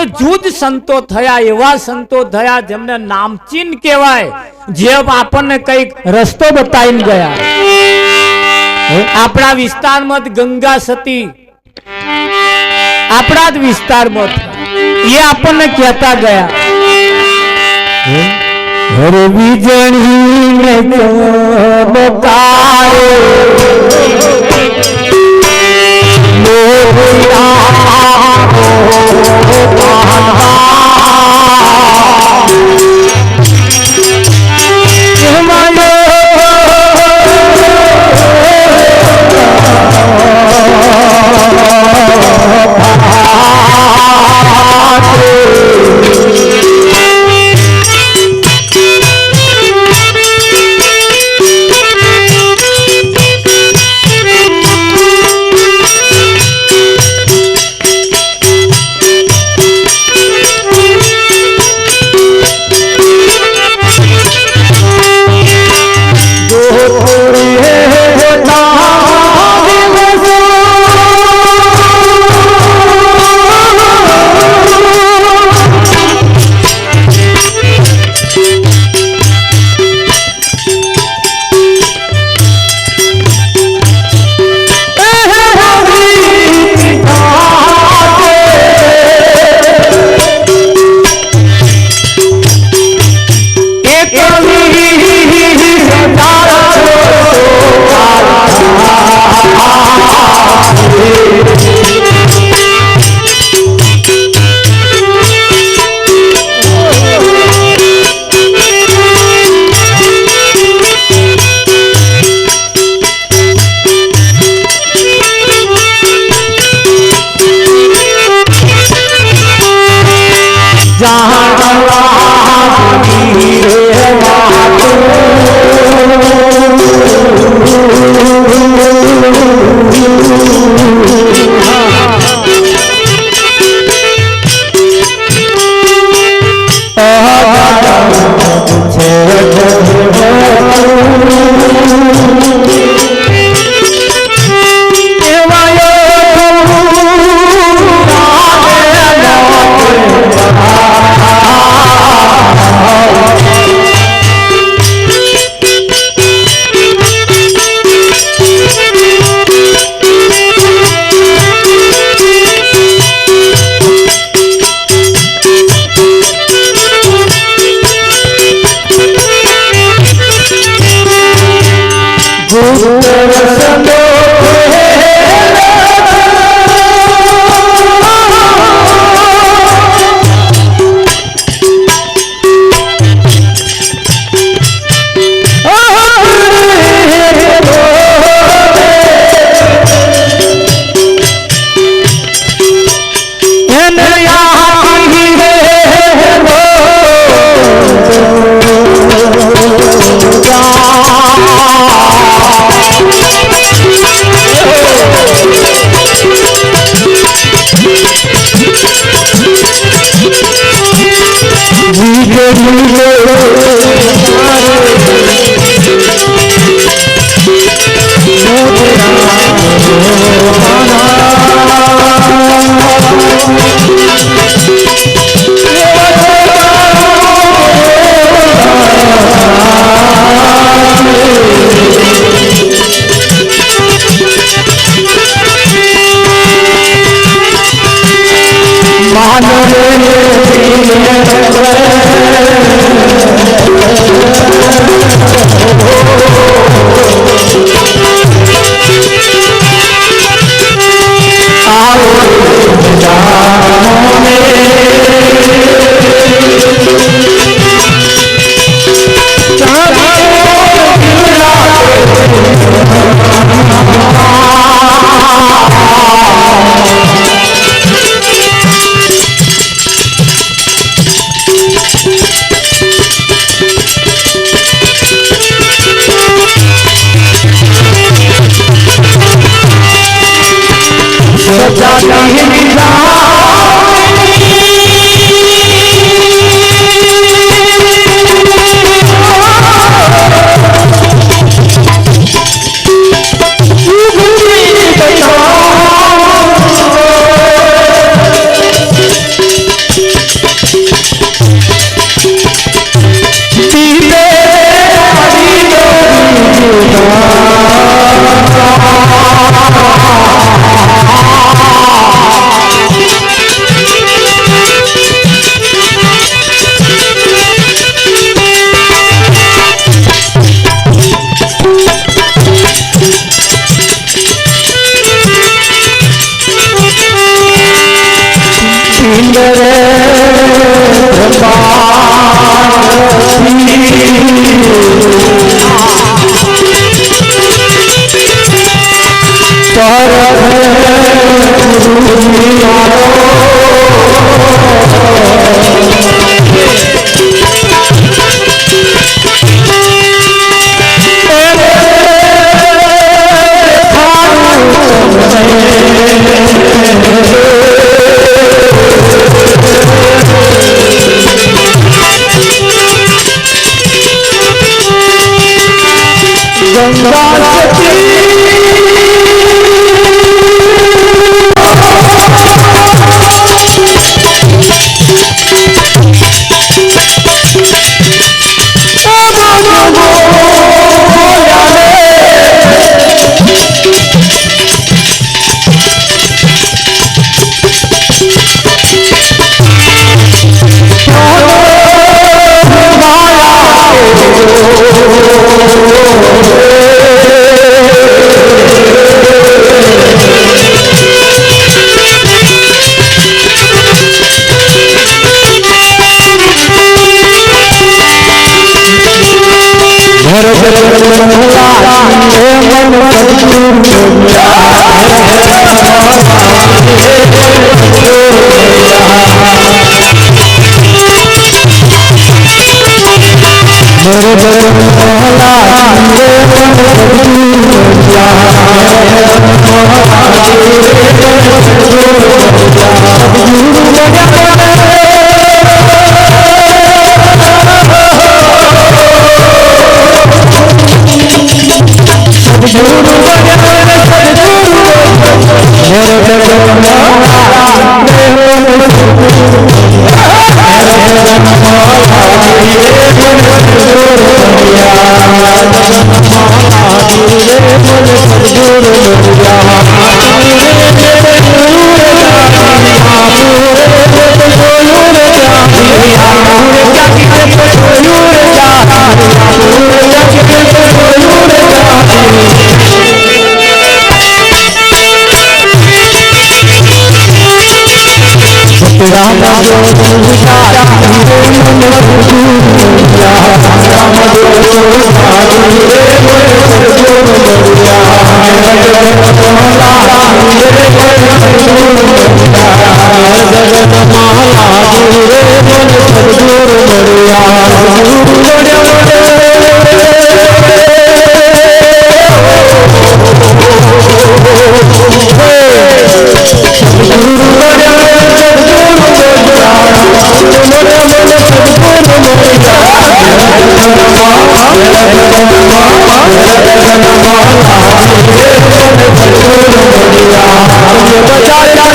પણ જુદ સંતો થયા, એવા સંતો થયા જેમને નામચીન કહેવાય, જે આપણને કઈક રસ્તો બતાવીને ગયા. આપણા વિસ્તારમાં ગંગા સતી આપણા જ વિસ્તારમાં એ આપણને કહેતા ગયા, હર વીજળી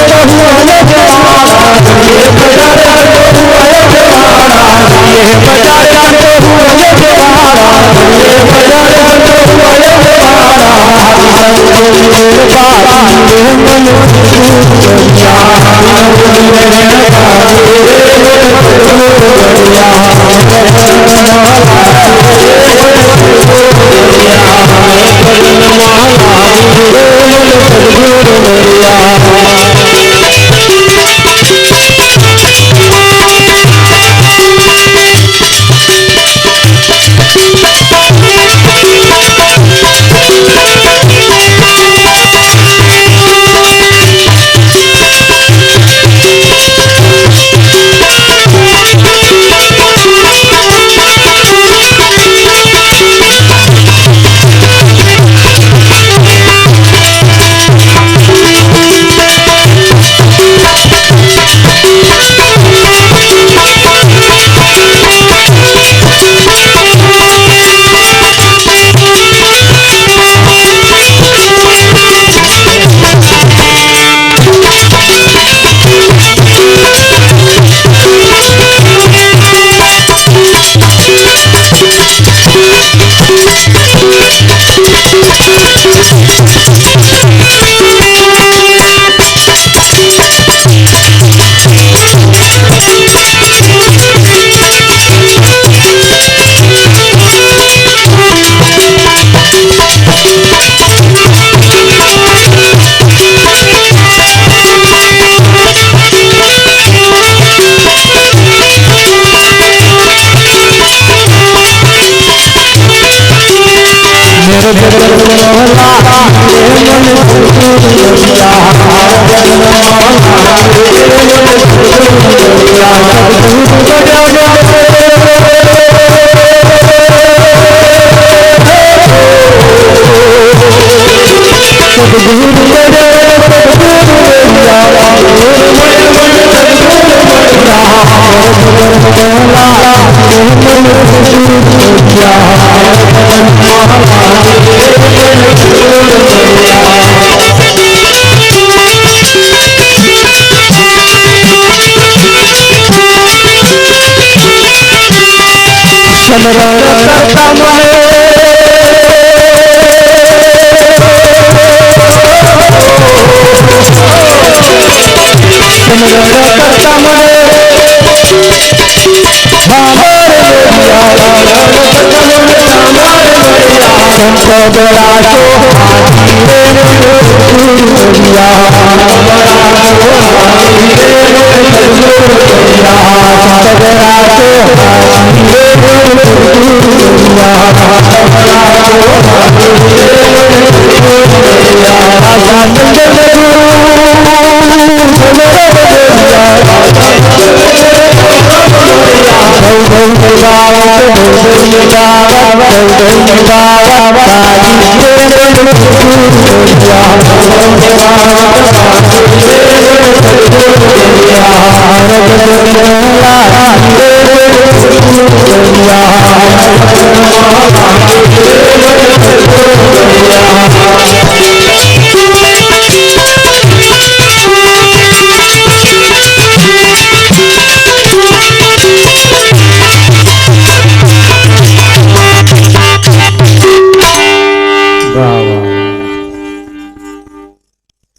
बचा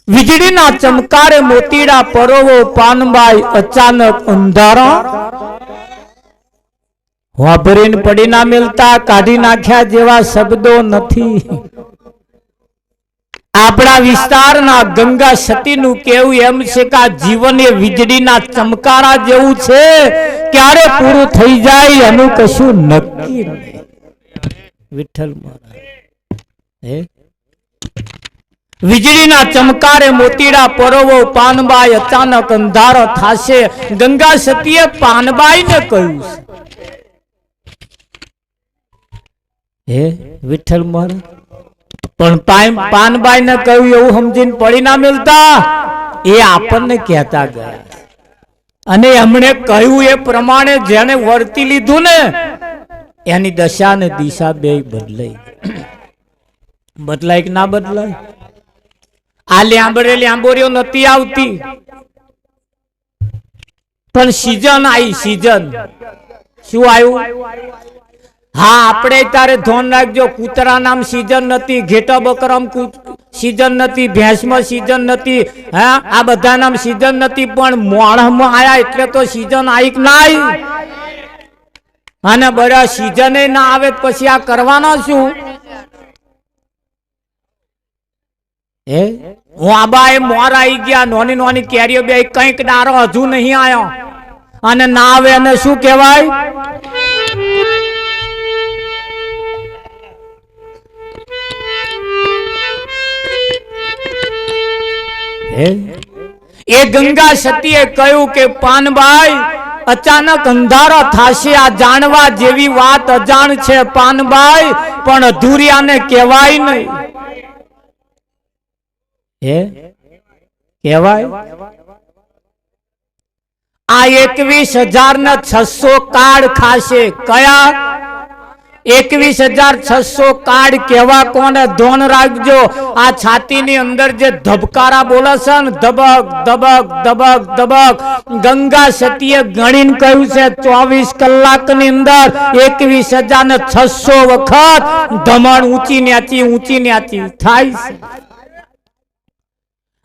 વીજળીના ચમકારે મોતીડા પરોવો પાનબાઈ અચાનક અંધારા વાભરીને પડી ના મિલતા કાઢી નાખ્યા જેવા શબ્દો નથી. આપણા વિસ્તારના ગંગા સતીનું કેવું એમ છે કે આ જીવન એ વીજળીના ચમકારા જેવું છે, ક્યારે પૂરું થઈ જાય એનું કશું નક્કી નહીં. વિઠ્ઠલ મહારાજ વીજળીના ચમકારે મોતીડા પરોવો પાનબાઈ અચાનક અંધારો થાશે. ગંગા સતીએ પાનબાઈને કહ્યું હે વિઠ્ઠલ મહારાજ, પણ પાનબાઈ ને કહ્યું એવું સમજીને પડી ના મિલતા એ આપણને કહેતા ગયા. અને એમણે કહ્યું એ પ્રમાણે જેને વર્તી લીધું ને એની દશા ને દિશા બે બદલાઈ. બદલાય કે ના બદલાય? આ લાંબોરીઓ નથી આવતી, પણ સીઝન આવી. સીઝન શું આવ્યું? હા, આપણે તારે ધોન રાખજો. કૂતરા નામ સીઝન નથી, ઘેટા બકરામ સીઝન નથી, ભેંસમાં સીઝન નથી, હા આ બધા નામ સીઝન નથી, પણ મોણમાં આયા એટલે તો સીઝન આવી કે ના આવી? અને બધા સીઝન ના આવે પછી આ કરવાનો શું? વાબા એ મોર આવી ગયા, નોની નોની કેરીઓ બે કઈક ડારો હજુ નહીં આવ્યો અને ના આવે એને શું કહેવાય? એ ગંગા સતીએ કહ્યું કે પાનબાઈ અચાનક અંધારો થાશે. આ જાણવા જેવી વાત અજાણ છે પાનબાઈ, પણ અધૂરિયાને કહેવાય નહીં. કહેવાય આ 21,600 કાર્ડ ખાશે. કયા 21,600 કાર્ડ કેવા? કોને? ધોન રાખજો. આ છાતીની અંદર જે ધબકારા બોલે છે ને, ધબક ધબક ધબક ધબક, ગંગા સતીએ ગણીને કહ્યું છે 24 કલાકની અંદર 21,600 વખત ધમણ ઊંચી ન્યાચી થાય છે.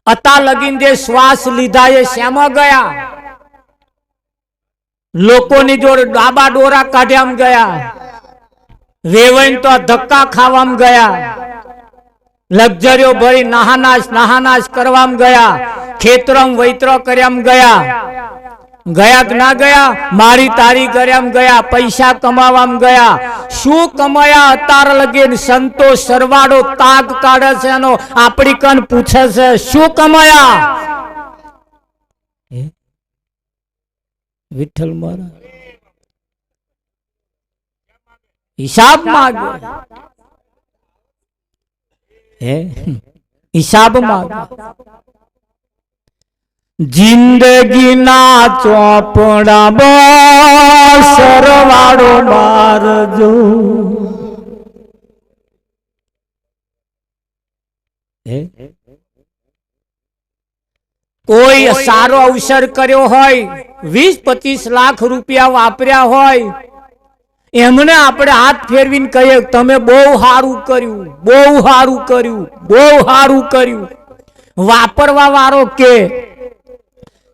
અતા લગીન જે શ્વાસ લીધા એ શ્યામાં ગયા? લોકોની જોડે ડાબા ડોરા કાઢ્યામાં ગયા, વેવાઈને તો ધક્કા ખાવામાં ગયા, લક્ઝરીઓ ભરી નાહાનાશ કરવામાં ગયા, ખેતરમ વૈત્રો કર્યામ ગયા કે ના ગયા? મારી તારી કર્યામ ગયા, પૈસા કમાવામાં ગયા. શું કમાયા અતાર લગીન? સંતો સરવાળો તાગ કાઢે છે એનો આપણી કન પૂછે છે શું કમાયા? વિઠ્ઠલ મહારાજ હિસાબ માંગે, હે હિસાબ માંગે. જિંદગીના ચોપડા સરવાળો મારજો. કોઈ સારો અવસર કર્યો હોય, 20-25 લાખ રૂપિયા વાપર્યા હોય, એમને આપણે હાથ ફેરવીને કહીએ તમે બહુ સારું કર્યું, બહુ સારું કર્યું, બહુ સારું કર્યું. વાપરવા વાળો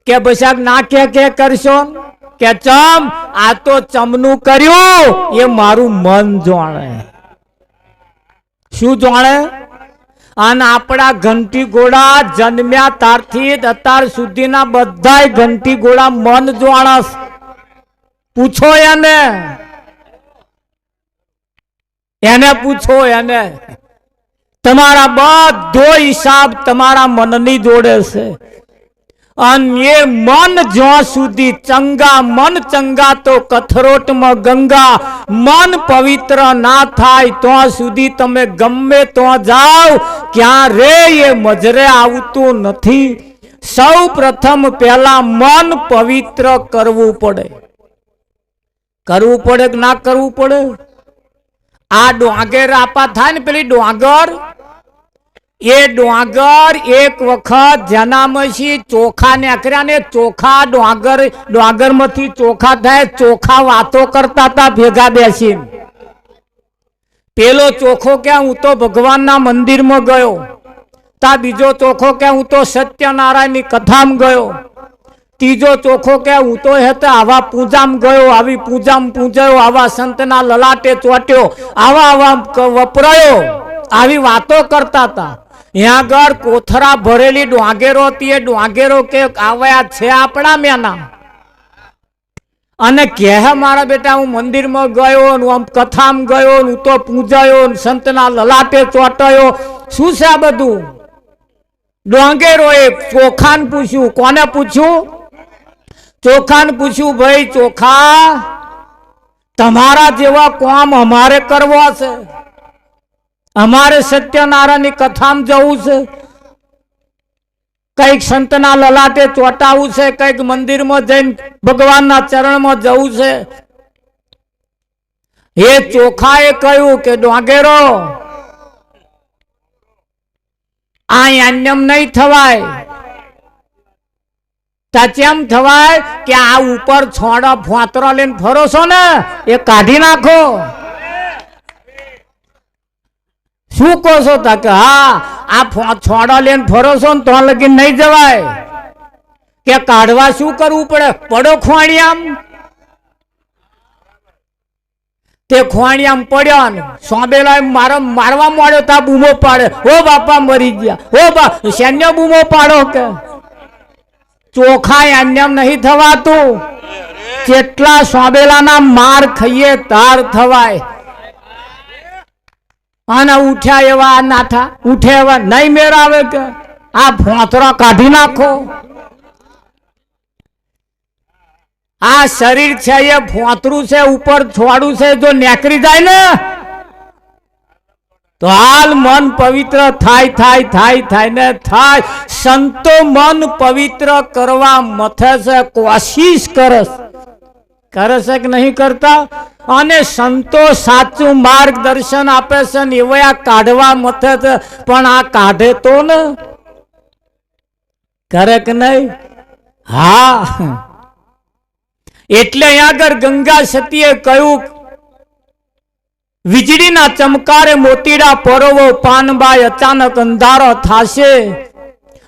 કે પછી ના કે કરશો કે ચમ આ તો ચમનું કર્યું એ મારું મન જાણે. શું જાણે? અને આપણા ઘંટી ઘોડા જન્મ્યા ત્યારથી અત્યાર સુધીના બધા ઘંટી ઘોડા મન જાણસ. પૂછો એને પૂછો એને. તમારા બધો હિસાબ તમારા મનની જોડે છે. અને એ મન જ્યાં સુધી ચંગા, મન ચંગા તો કથરોટમાં ગંગા. મન પવિત્ર ના થાય ત્યાં સુધી તમે ગમે ત્યાં જાઓ ક્યારે એ મજરે આવતું નથી. સૌ પ્રથમ પહેલા મન પવિત્ર કરવું પડે. કરવું પડે કે ના કરવું પડે? આ ડોંગર આપા થાય ને પેલી ડોંગર, એ ડોંગર એક વખત જેનામાંથી ચોખા નીકળ્યા ને ચોખા ડોંગર માંથી ચોખા થાય, ચોખા વાતો કરતા હતા ભેગા બેસીને. પેલો ચોખો કે હું તો ભગવાનના મંદિરમાં ગયો, તા બીજો ચોખો કે હું તો સત્યનારાયણની કથામાં ગયો, ત્રીજો ચોખો કે હું તો આવા પૂજામાં ગયો, આવી પૂજામાં પૂજાયો, આવા સંતના લલાટે ચોટ્યો, આવા વપરાયો, આવી વાતો કરતા હતા. यहाँ घर कोथरा भरेली डोंगेरो थी, डोंगेरो के आव्या छे आपड़ा मेना अने कहे मारा बेटा हूँ मंदिर में गयो, आम कथा में गयो, हूँ तो पूजायो, संतना ललाटे चोटायो. शू छे आ बधु? डोंगेरोए चोखा ने पूछ्यु. कोने पूछ्यु? चोखा ने पूछ्यु, भाई चोखा तमारा जेवा काम अमारे करवा छे, अमारे सत्यनारायण की कथा में जवू से, कई संतना ललाटे चोटावू से, कई मंदिर में जैन भगवान ना चरण में जवू से. ये चोखाए कहू के डोंगेरो आ अन्यम नहीं थवाय. चेम थवाय कि आ ऊपर छोड़ा फोतरा लेन फरो छो ने ये काढ़ी नाखो. शू कहो छो? कि हाँ आ छोड़ा लेन फरो छो तो लगी नहीं जवाय. के काढ़वा शू करवू पड़े? पड़ो खोणियाम. ते खोणियाम पड़्यो ने सोंबेला मारवा मार्यो ता बूमो पाड़े, ओ बापा मरी गया, ओ बा सैन्य बूमो पाड़ो. के चोखा अन्यम नहीं थवातु, जेटला सोंबेला ना मार खाइए तार थवाय. आना उठ्या एवा नाथा, उठे एवा नहीं मेरावे. के आ फोतरा काढ़ी नाखो. आ शरीर छे ये फोतरू से ऊपर छोड़ू से जो नेकरी जाए ने तो हाल मन पवित्र थाय थाय थाय थाय ने थाय. संतो मन पवित्र करवा मथे से कोशिश करे से कि नहीं करता? અને સંતો સાચું માર્ગદર્શન આપે છે ને એવા કાઢવા મથે છે, પણ આ કાઢે તો ને કરે કે નહીં? હા, એટલે અહીંયા આગળ ગંગા સતીએ કહ્યું, વીજળીના ચમકારે મોતીડા પરોવો પાનબાઈ અચાનક અંધારો થાશે.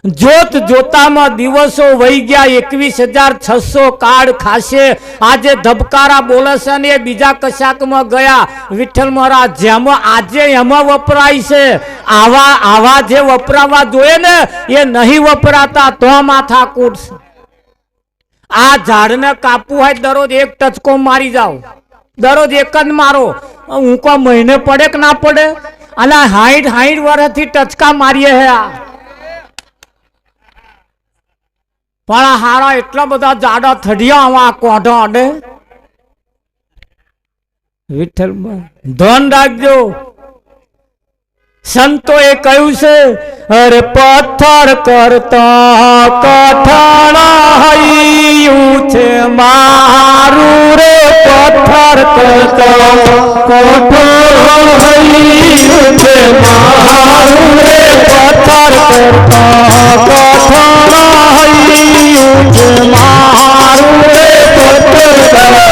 जोत जोता में दिवसों वही गया 21,600 काळ खासे. आज धबकारा बोले से ने बीजा कशाक में गया. विठ्ठल महाराज जेम आजे एम वपराय से, आवा आवा जे वपरावा जोए ने ये नहीं वपराता तो माथा कूट. आ झाड़ ने कापू है दररोज एक टचको मारी जाओ, दररोज एक ज मारो. उनको महीने पड़े कि ना पड़े? अला 60 वर्ष थी टचका मारिए है. પણ આ હારા એટલા બધા જાડા થડિયા આવા કોઢો અડે વિઠ્ઠલ ધન રાખજો સંતોએ કહ્યું છે અરે પથ્થર કરતા કઠણ હૈયું છે મારું રે પથ્થર કરતા કઠણ હૈયું છે મારું રે પથ્થર કરતા કઠણ હૈયું છે મારું રે પથ્થર કરતા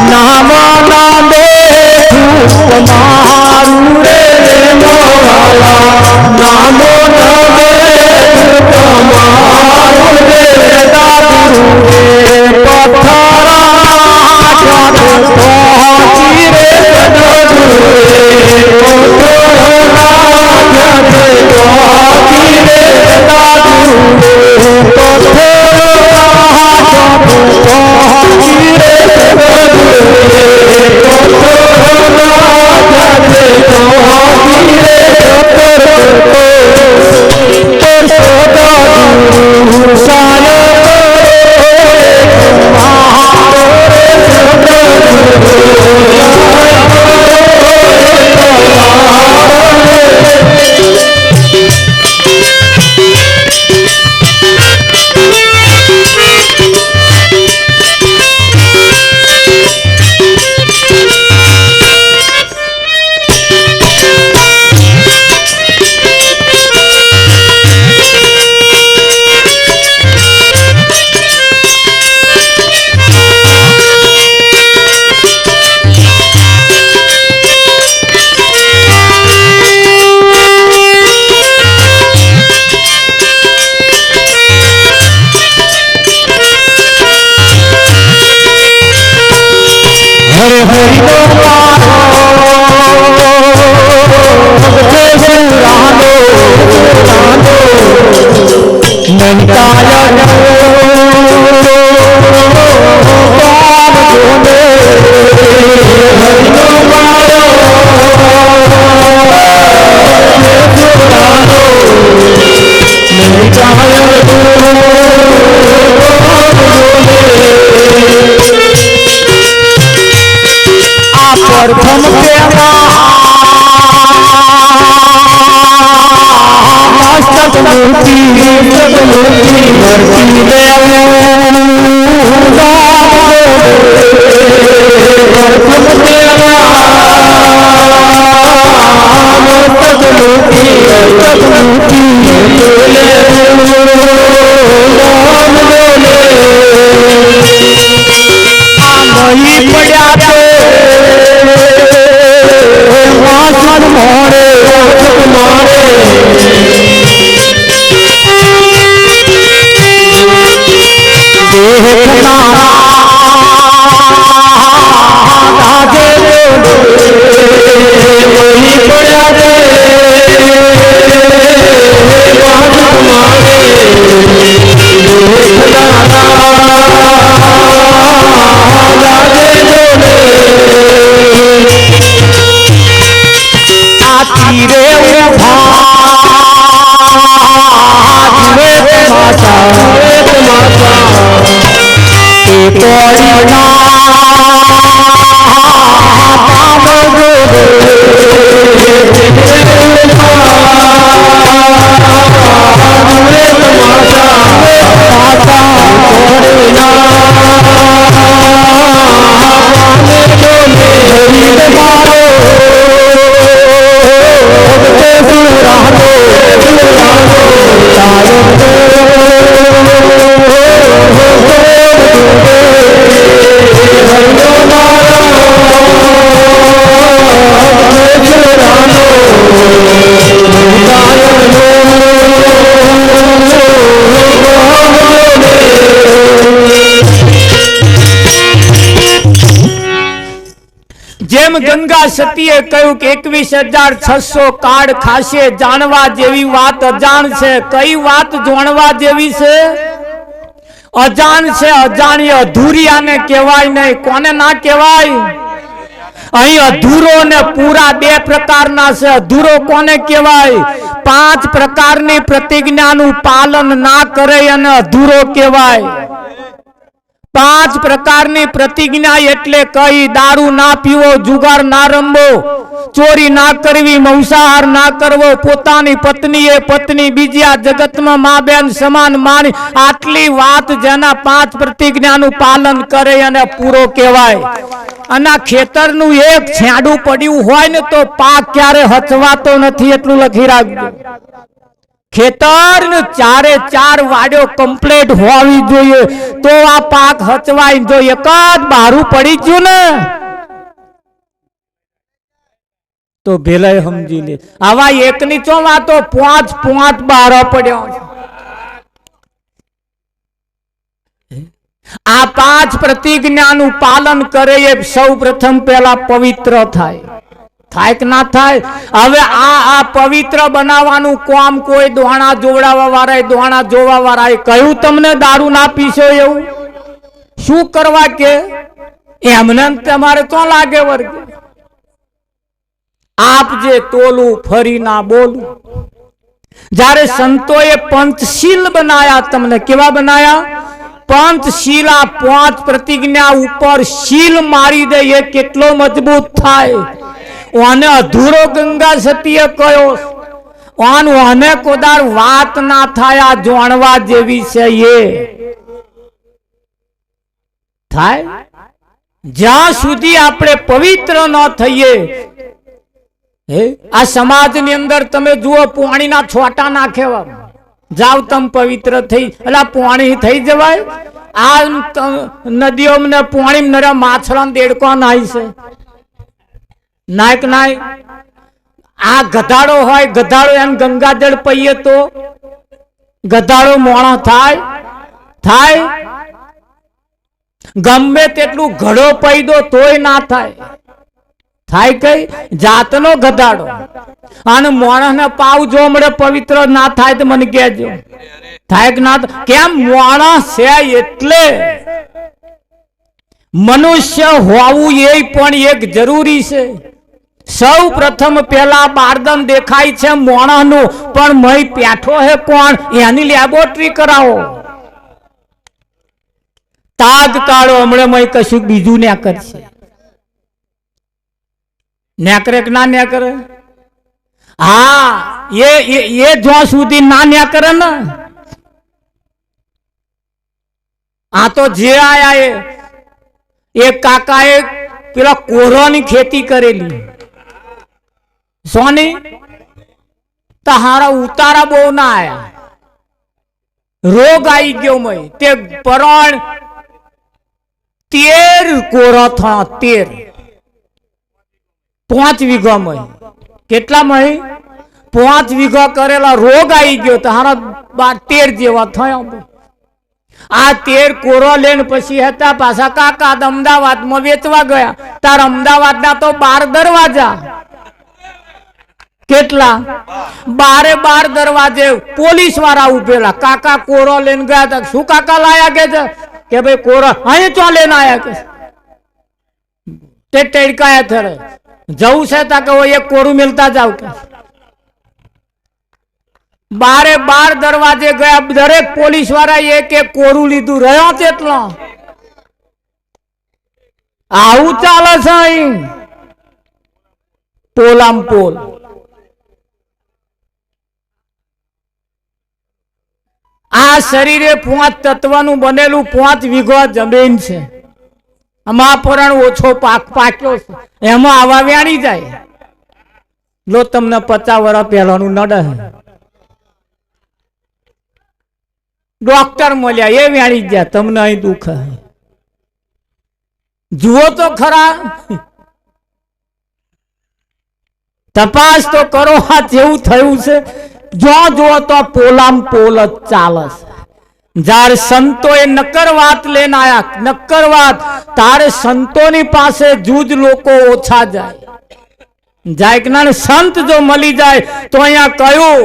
નામ નામે મારું રે મોવાલા નામ નામે મારું રે દાદુ રે પથરા પહોંચી રે દાદુ રે પહોંચી રે દાદુ રે ગંગા સતીએ કહ્યું કે 21,600 કાળ ખાશે જાણવા જેવી વાત અજાણ છે કઈ વાત જાણવા જેવી છે અજાણ છે અજાણ્ય અધૂરી આને કહેવાય નહીં કોને ના કહેવાય અહીં અધૂરો ને પૂરા બે પ્રકારના છે. અધૂરો કોને કહેવાય? 5 પ્રકારની પ્રતિજ્ઞાનું પાલન ના કરે અને અધૂરો કહેવાય. 5 પ્રકારની પ્રતિજ્ઞા એટલે કઈ? દારૂ ના પીવો, જુગાર ના રમવો, ચોરી ના કરવી, માંસાહાર ના કરવો, પોતાની પત્નીએ પત્ની બીજી આ જગતમાં મા બેન સમાન માની. આટલી વાત જેના 5 પ્રતિજ્ઞાનું પાલન કરે અને પૂરો કહેવાય. અને ખેતરનું એક છાંડું પડ્યું હોય ને તો પાક ક્યારે હચવાતો નથી, એટલું લખી રાખજો. ખેતર ને 4 વાડ્યો કમ્પ્લીટ હોવી જોઈએ તો આ પાક હચવાય. જો એક જ બારું પડી ગયું ને તો ભેલાય સમજી લે. આવા એકની ચો વાતો 5 બારો પડ્યો. આ 5 પ્રતિજ્ઞાનું પાલન કરે એ સૌ પ્રથમ પહેલા પવિત્ર થાય. થાય કે ના થાય? હવે આ પવિત્ર બનાવવાનું કામ કોઈ દોણા જોવડાવવા વાળા, દોણા જોવા વાળા કહ્યું તમને દારૂ ના પીશો એવું? શું કરવા કે એમને તમારે તો લાગે વર્ગ આપ જે તોલું ફરી ના બોલું. જ્યારે સંતોએ પંચશીલ બનાયા, તમને કેવા બનાયા? પંચશીલ. આ 5 પ્રતિજ્ઞા ઉપર શીલ મારી દે એ કેટલો મજબૂત થાય. ઓને અધૂરો ગંગા સતીએ કયો, ઓને કોદાર વાત ના થાય. આ જાણવા જેવી છે એ થાય. જ્યાં સુધી આપણે પવિત્ર ન થઈએ. આ સમાજની અંદર તમે જુઓ પાણીના છોટા નાખેવા, જાવ તમે પવિત્ર થઈ, એટલે પાણી થઈ જવાય? આ નદીઓ ને પાણી નરા માછલા દેડકો નાય છે, નાયક નાય. આ ગધાડો હોય, ગધાડો એમ ગંગાજળ પીએ તો ગધાડો મોણો થાય? થાય? ગમે તેટલું ઘડો પી દો તોય ના થાય. થાય કઈ જાતનો ગધાડો. અને મોણસ ને પાવ જો મળે પવિત્ર ના થાય તો મને કહેજો. થાય કે ના? કેમ? મોણસ છે એટલે. મનુષ્ય હોવું એ પણ એક જરૂરી છે. સૌ પ્રથમ પેલા બારદન દેખાય છે મોણસનું, પણ મય પેઠો હે કોણ એની લેબોરેટરી કરાવો. તાગ કાઢો, હમણાં મય કશું બીજું ને કરશે. ન્યાકરે કે ના ન્યાકરે? હા, એ જ્યાં સુધી ના ન્યાકરે ને, આ તો જે આયા એ કાકાએ પેલા કોરોની ખેતી કરેલી. સોની તારા ઉતારા બહુ ના આયા, રોગ આવી ગયો મય. તે પરણ 13 કોરો થા, 13 5 વીઘા મય. કેટલા મય? 5 વીઘા કરેલા, રોગ આવી ગયો તારા 13 જેવા થયા. આ 13 કોરો લઈને પછી હતા પાછા કાકા અમદાવાદમાં વેચવા ગયા. તાર અમદાવાદના તો 12 દરવાજા. કેટલા? 12 દરવાજે પોલીસ વાળા ઉભેલા. કાકા કોરો લઈને ગયા હતા. શું કાકા લાયા કે ભાઈ કોરો અહીં ચો લઈને આયા કે તે ટેડકાયા થરે જવું છે તા કે એક કોરું મિલતા જાવ કે 12 દરવાજે ગયા. દરેક પોલીસ વાળા એક કોરું લીધું. રહ્યો કેટલો? આવું ચાલે છે અહીં પોલામ પોલ. આ શરીરે 5 તત્વનું બનેલું 5 વીઘા જમીન છે. આમાં પણ ઓછો પાક પાક્યો છે, એમાં આવા વ્યાણી જાય. લો તમને 50 વર્ષ પહેલાનું નડે. ડોક્ટર મળ્યા એ વ્યાણી ગયા, તમને અહીં દુઃખ. જુઓ તો ખરા, તપાસ તો કરો આ જેવું થયું છે. જો જુઓ તો પોલામ પોલ જ ચાલે છે. જ્યારે સંતોએ નક્કર વાત લઈને આયા, નક્કર વાત, તારે સંતોની પાસે જૂજ લોકો ઓછા જાય કે ના? સંત જો મળી જાય તો અહીંયા કહ્યું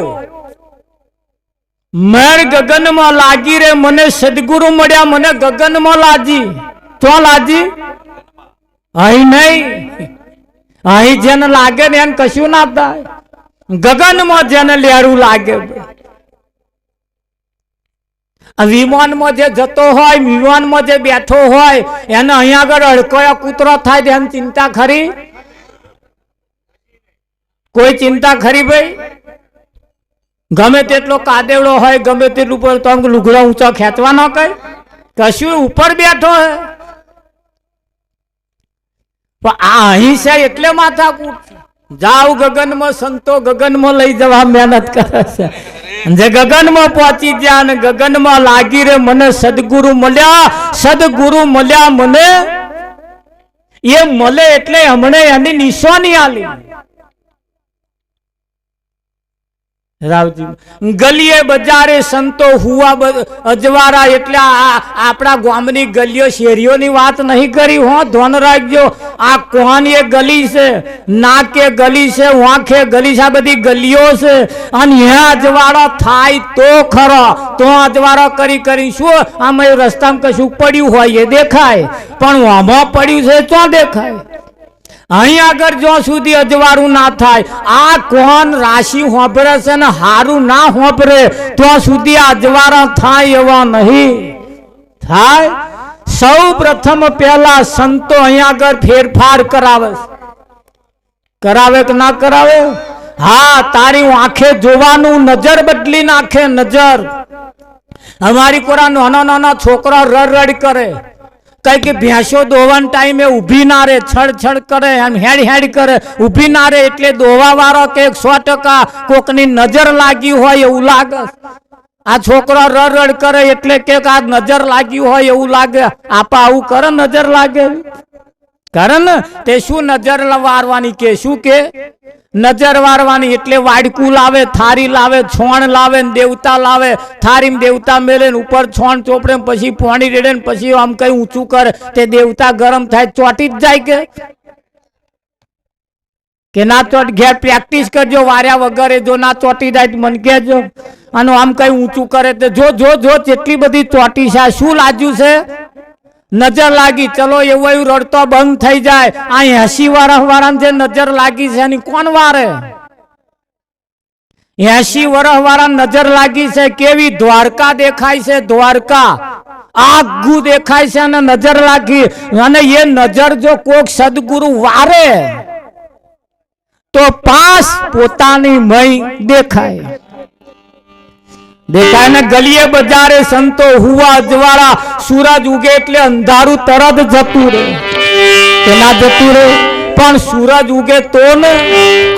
મેર ગગનમાં લાગી રે, મને સદગુરુ મળ્યા, મને ગગનમાં લાજી. તો લાજી અહીં નહીં, અહીં જેને લાગે ને એને કશું ના થાય, ગગનમાં જેને લેરું લાગે, વિમાનમાં જે જતો હોય, વિમાનમાં જે બેઠો હોય એને અહીંયા આગળ અડકોયા કૂતરો થાય એની ચિંતા ખરી? કોઈ ચિંતા ખરી ભાઈ? ગમે તેટલો કાદેવડો હોય, ગમે તેટલું ઉપર તો લુગડો ઊંચો ખેંચવા ન કઈ, કશું ઉપર બેઠો હે. પણ આ અહીં છે એટલે માથા કૂટ. જાવ ગગનમાં, સંતો ગગનમાં લઈ જવા મહેનત કરે છે. જે ગગનમાં પહોંચી ગયા ને ગગનમાં લાગી રે મને સદગુરુ મળ્યા, સદગુરુ મળ્યા મને, એ મળે એટલે હમણે એની નિશાની આલી. રાવજી ગલીએ બજારે સંતો હુવા અજવારા, એટલે આપણા ગામની ગલીઓ શેરીઓની વાત નહીં કરી હો, ધ્યાન રાખજો. આ કોણ એ ગલી છે, નાકે ગલી છે, વાંખે ગલી છે, આ બધી ગલીઓ છે. અને એ અજવાળો થાય તો ખરો, તો અજવાળો કરી શું આમ રસ્તામાં કશું પડ્યું હોય એ દેખાય, પણ આમાં પડ્યું છે તો દેખાય. અહીં આગળ જો સુધી અજવાળું ના થાય, આ કોણ રાશિ હોંભરે છે ને હારું ના હોંભરે ત્યાં સુધી અજવાળા થાય એવા નહીં થાય. સૌ પ્રથમ પહેલા સંતો અહીં આગળ ફેરફાર કરાવે કે ના કરાવે? હા, તારી આંખે જોવાનું, નજર બદલી નાખે નજર. અમારી કોરા નાના નાના છોકરા રડ કરે, કઈ કે ભેંસો દોવાના ટાઈમે ઊભી ના રે, છડ કરે, હેડ કરે, ઊભી ના રે એટલે દોવા વાળો કે 100% કોકની નજર લાગી હોય એવું લાગે. આ છોકરો રડ કરે એટલે કે આ નજર લાગી હોય એવું લાગે. આપા આવું કરે, નજર લાગે કરે ને તે શું નજર વારવાની કે શું કે નજર વારવાની એટલે વાડકું લાવે, થારી લાવે, છોણ લાવે, દેવતા લાવે, થારી દેવતા મેલે ઉપર છોણ ચોપડે, પછી પાણી રેડે, પછી આમ કઈ ઊંચું કરે તે દેવતા ગરમ થાય ચોટી જ જાય કે ના ચોટ. ઘેર પ્રેક્ટિસ કરજો વાર્યા વગર, જો ના ચોટી જાય મને કહેજો. અને આમ કઈ ઊંચું કરે તે જો જેટલી બધી ચોટી છે, શું લાગ્યું છે? નજર લાગી. ચલો એવું રડતો બંધ થઈ જાય. આ 80 વર્ષ વાળા જે નજર લાગી છે એની કોણ વારે? 80 વર્ષ વાળા નજર લાગી છે કેવી દ્વારકા દેખાય છે, દ્વારકા આગુ દેખાય છે અને નજર લાગી. અને એ નજર જો કોક સદગુરુ વારે તો પાસ પોતાની મય દેખાય ને. ગલીએ બજારે સંતો હુવા અજવાળા, સૂરજ ઉગે એટલે અંધારું તરત જતું રહે કે ના જતું રહે? પણ સૂરજ ઉગે તો ને,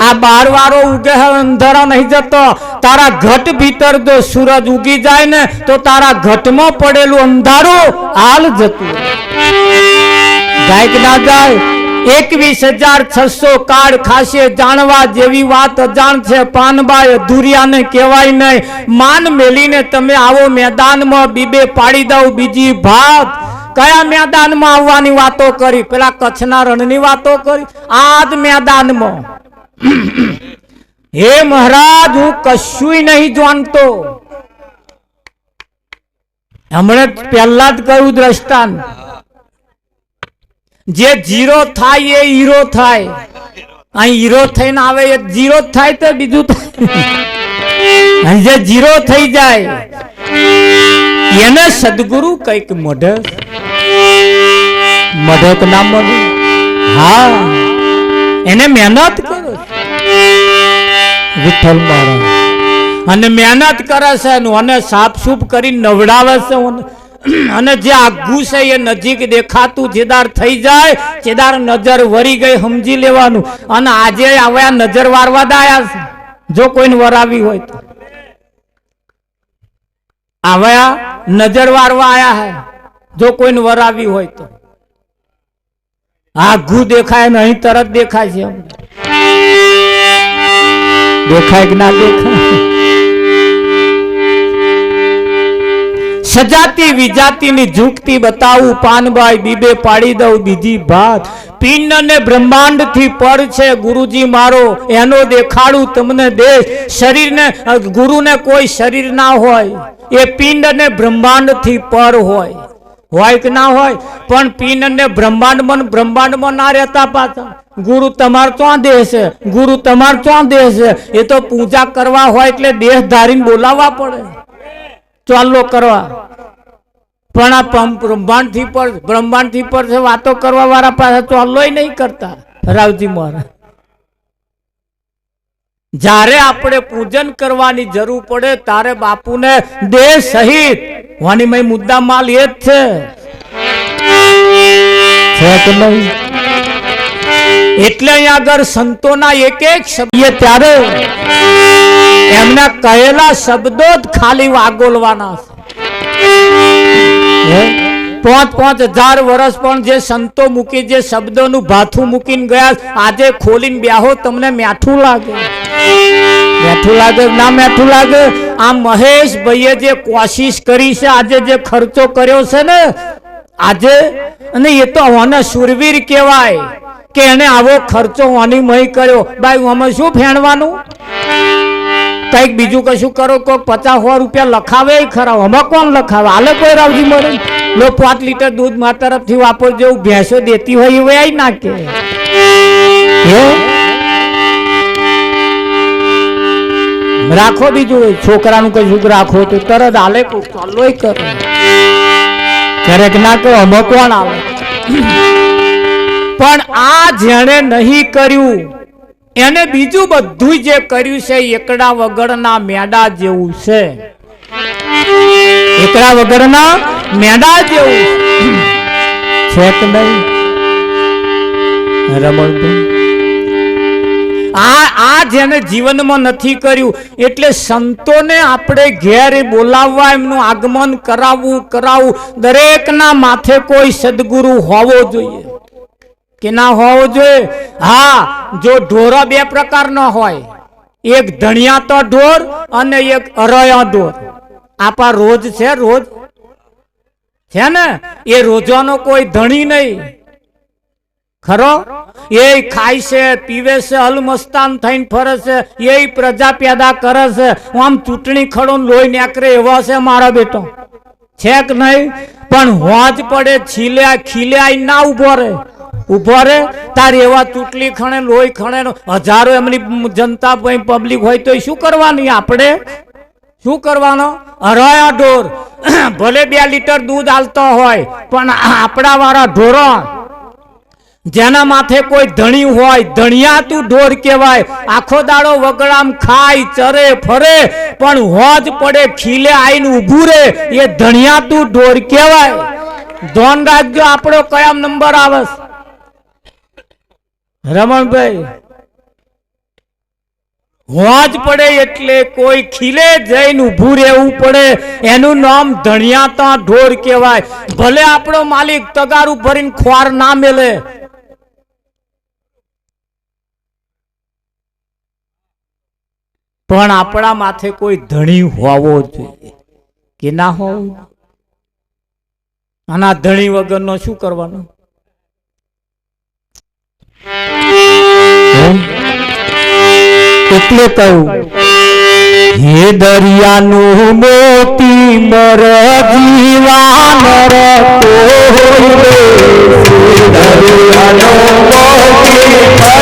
આ બાર વાળો ઉગે અંધારા નહીં જતો. તારા ઘટ ભીતર જો સૂરજ ઉગી જાય ને તો તારા ઘટમાં પડેલું અંધારું હાલ જતું જાય કે ના જાય? 21,600 કાળ ખાશે જાણવા જેવી વાત અજાણ છે. પાનબાઈ અધૂરિયાને કહેવાય નહીં. માન મેલીને તમે આવો મેદાનમાં, બીબે પાડી દઉં બીજી ભાત. કયા મેદાનમાં આવવાની વાતો કરી? પેલા કચ્છના રણની વાતો કરી. આ જ મેદાનમાં. હે મહારાજ, હું કશું નહીં જાણતો. હમણાં પહેલા જ કહ્યું દ્રષ્ટાંત, જે જીરો થાય એ હીરો થાય. અહીં હીરો થઈને આવે એ જીરો થાય તો બીજું થાય. જે જીરો થઈ જાય એને સદગુરુ કઈક મઢક ના મળે. હા, એને મહેનત કરો વિઠ્ઠલ મહારાજ, અને મહેનત કરે છે અને સાફ સૂફ કરી નવડાવે છે. અને જે આગું છે એ નજીક દેખાતું જેદાર થઈ જાય, જેદાર નજર વરી ગઈ સમજી લેવાનું. અને આજે આવ્યા નજર વારવા દાયા છે, જો કોઈને વરાવી હોય તો આવ્યા નજર વારવા આયા હે, જો કોઈને વરાવી હોય તો. આગું દેખાય ને અહીં તરત દેખાય છે. દેખાય કે ના દેખાય? સજાતી વિજાતીની ઝૂકતી બતાવું, પાનબાઈ બીબે પાડી દઉં બીજી ભાત. પિંડ અને બ્રહ્માંડ થી પર છે ગુરુજી મારો, એનો દેખાડું તમને દેશ. શરીરને ગુરુને કોઈ શરીર ના હોય, એ પિંડ અને બ્રહ્માંડ થી પર હોય કે ના હોય? પણ પિંડ અને બ્રહ્માંડમાં ના રહેતા પાછા. ગુરુ તમાર ક્યાં દેહ છે, ગુરુ તમાર ક્યાં દેહ છે? એ તો પૂજા કરવા હોય એટલે દેહ ધારીને બોલાવવા પડે ચાલો કરવા. પણ આ બ્રહ્માંડ થી પર છે વાતો કરવા વાળા પાસે ચાલોય નહીં કરતા. રાવજી મહારાજ જ્યારે આપણે પૂજન કરવાની જરૂર પડે ત્યારે બાપુને દેહ સહિત વાણીમય મુદ્દા માલ એ જ છે કે નહીં? એટલે અહીંયા આગળ સંતોના એક એક શબ્દ ત્યારે એમના કહેલા શબ્દો જ ખાલી વાગોલવાના છે. 5,000 વર્ષ પણ જે સંતો મૂકી જે શબ્દોનું ભાથું મૂકીને ગયા આજે ખોલીને બેહો તમને મીઠું લાગે? મીઠું લાગે ના મીઠું લાગે? આ મહેશભાઈએ જે કોશિશ કરી છે આજે જે ખર્ચો કર્યો છે ને આજે, અને એ તો આને સુરવીર કહેવાય કે એને આવો ખર્ચો આની મહી કર્યો. ભાઈ આમાં શું ફેણવાનું? કઈક બીજું કશું કરો, કોઈ 50-100 રૂપિયા લખાવે ખરા, આમાં કોણ લખાવે? હાલે કોઈ રાવજી મળે લો 5 લીટર દૂધ મા તરફથી વાપર જેવું ભેંસો દેતી હોય એવું આવી નાખે. રાખો બીજું છોકરાનું કશું રાખો તો તરત હાલે ચાલો કરે, ક્યારેક ના કહો આમાં કોણ આવે? પણ આ જેણે નહીં કર્યું એને બીજું બધું જે કર્યું છે એકડા વગરના મેડા જેવું છે. એકડા વગરના મેડા જેવું છે કે નહીં રમણભાઈ? આ જેને જીવનમાં નથી કર્યું એટલે સંતોને આપણે ઘેર બોલાવવા એમનું આગમન કરાવવું. દરેકના માથે કોઈ સદગુરુ હોવો જોઈએ કે ના હોવો જોઈએ? હા, જો ઢોરો 2 પ્રકારનો હોય, એક ધણિયા તો ઢોર અને એક અરયા ઢોર. આપા રોજ છે ને એ રોજાનો કોઈ ધણી નહીં ખરો. એ ખાય છે પીવે છે અલમસ્તાન થઈને ફરે છે, એ પ્રજા પેદા કરે છે. આમ ચૂંટણી ખડો લોહી નાકરે એવો છે મારો બેટો, છે કે નહીં? પણ હોજ પડે ખીલે ના ઉભો રે તાર એવા ચૂંટણી ખણે લોહી ખણે હજારો એમની જનતા પબ્લિક હોય તો શું કરવાની? આપણે શું કરવાનો? અરાયા ઢોર ભલે 2 લીટર દૂધ આલતો હોય પણ આપણા વાળા ઢોરો જેના માથે કોઈ ધણી હોય ધણિયા તું ઢોર કહેવાય. આખો દાડો વગડામ ખાય ચરે ફરે પણ હોજ પડે ખીલે આઈને ઊભું રે એ ધણિયા તું ઢોર કહેવાય. ધોન રાખજો આપણો કયા નંબર આવે રમણભાઈ? હોજ પડે એટલે કોઈ ખીલે જઈને ઊભું રહેવું પડે એનું નામ ધણિયાતા ઢોર કહેવાય. ભલે આપણો માલિક તગારું ભરીને ખોર ના મેલે પણ આપણા માથે કોઈ ધણી હોવો જોઈએ કે ના હોવો? આના ધણી વગરનો શું કરવાનું? એટલે કહું હે દરિયાનું મોતી મર જીવાન દરિયાનો મોતી મર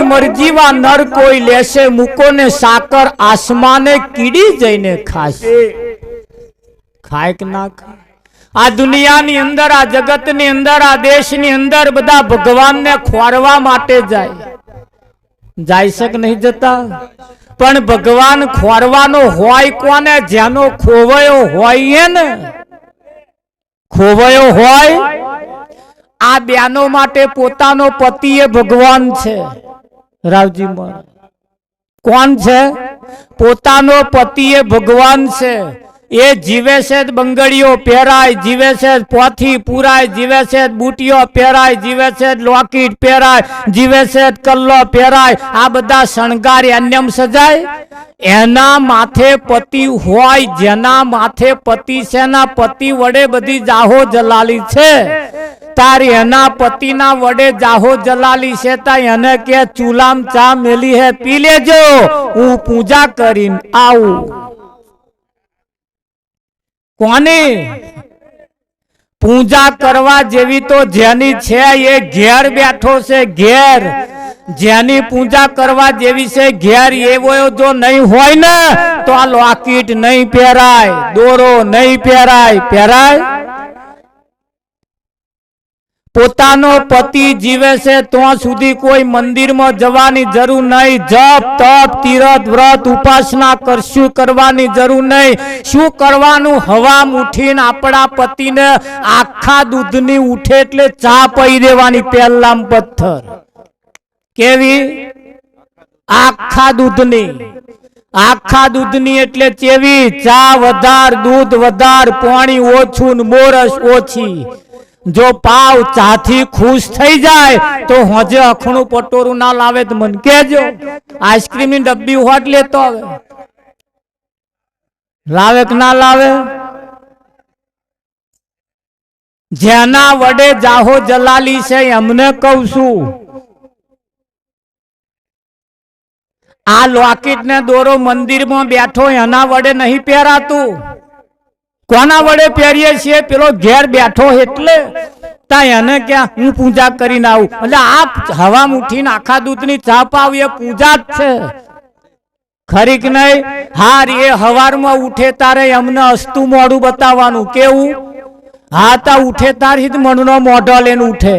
મરજીવા નર કોઈ લેશે મૂકો ને સાકર આસમાને કીડી જઈને ખાશે ખાય કે ના ખાય આ દુનિયાની અંદર આ જગતની અંદર આ દેશની અંદર બધા ભગવાનને ખોરવા માટે જાય છે કે નહીં જતા પણ ભગવાન ખોરવાનો હોય કોને જેનો ખોવાયો હોય ને ખોવાયો હોય આ બેનો માટે પોતાનો પતિ એ ભગવાન છે રાવજી મહારાજ કોણ છે પોતાનો પતિ એ ભગવાન છે એ જીવે છે બંગડીઓ પહેરાય જીવે છે પોથી પુરાય જીવે છે બુટીઓ પહેરાય જીવે છે લોકેટ પહેરાય જીવે છે કલ્લો પહેરાય આ બધા શણગાર એન્યમ સજાય એના માથે પતિ હોય જેના માથે પતિ છે ના પતિ વડે બધી જાહો જલાલી છે તારી એના પતિના વડે જાહો જલાલી છે તા એને કે ચૂલામ ચા મેલી હે પી લેજો હું પૂજા કરીને આવું કોની પૂજા કરવા જેવી તો જેની છે એ ઘેર બેઠો છે ઘેર જેની પૂજા કરવા જેવી છે ઘેર એવો જો નહીં હોય ને તો આ લોકેટ નહીં પહેરાય દોરો નહીં પહેરાય પહેરાય પોતાનો પતિ જીવે છે તો સુધી કોઈ મંદિરમાં જવાની જરૂર નહીં જપ તપ તીરથ વ્રત ઉપાસના કરશું કરવાની જરૂર નહીં શું કરવાનું હવા ઉઠીને આપણા પતિને આખા દૂધની ઉઠે એટલે ચા પી દેવાની પહેલામ પથ્થર કેવી આખા દૂધની એટલે કેવી ચા વધાર દૂધ વધાર પાણી ઓછું મોરસ ઓછી જો પાવ ચાથી ખુશ થઈ જાય તો હોજે અખણું પટોરું ના લાવે તો મને કહેજો આઈસ્ક્રીમ ની ડબ્બી હોટ લેતો હવે લાવે કે ના લાવે જેના વડે જાહો જલાલી છે એમને કહું છું આ લોકેટ ને દોરો મંદિરમાં બેઠો એના વડે નહીં પહેરાતું કોના વડે પહેરીએ છીએ પેલો ઘેર બેઠો એટલે તા એને ક્યાં હું પૂજા કરીને આવું એટલે આ હવા ઉઠીને આખા દૂધની ચા પાવી એ પૂજા જ છે ખરી કે નહીં હાર એ હવારમાં ઉઠે તારે એમને અસ્તુ મોઢું બતાવવાનું કેવું હા તા ઉઠે તારી જ મનનો મોઢો લઈને ઉઠે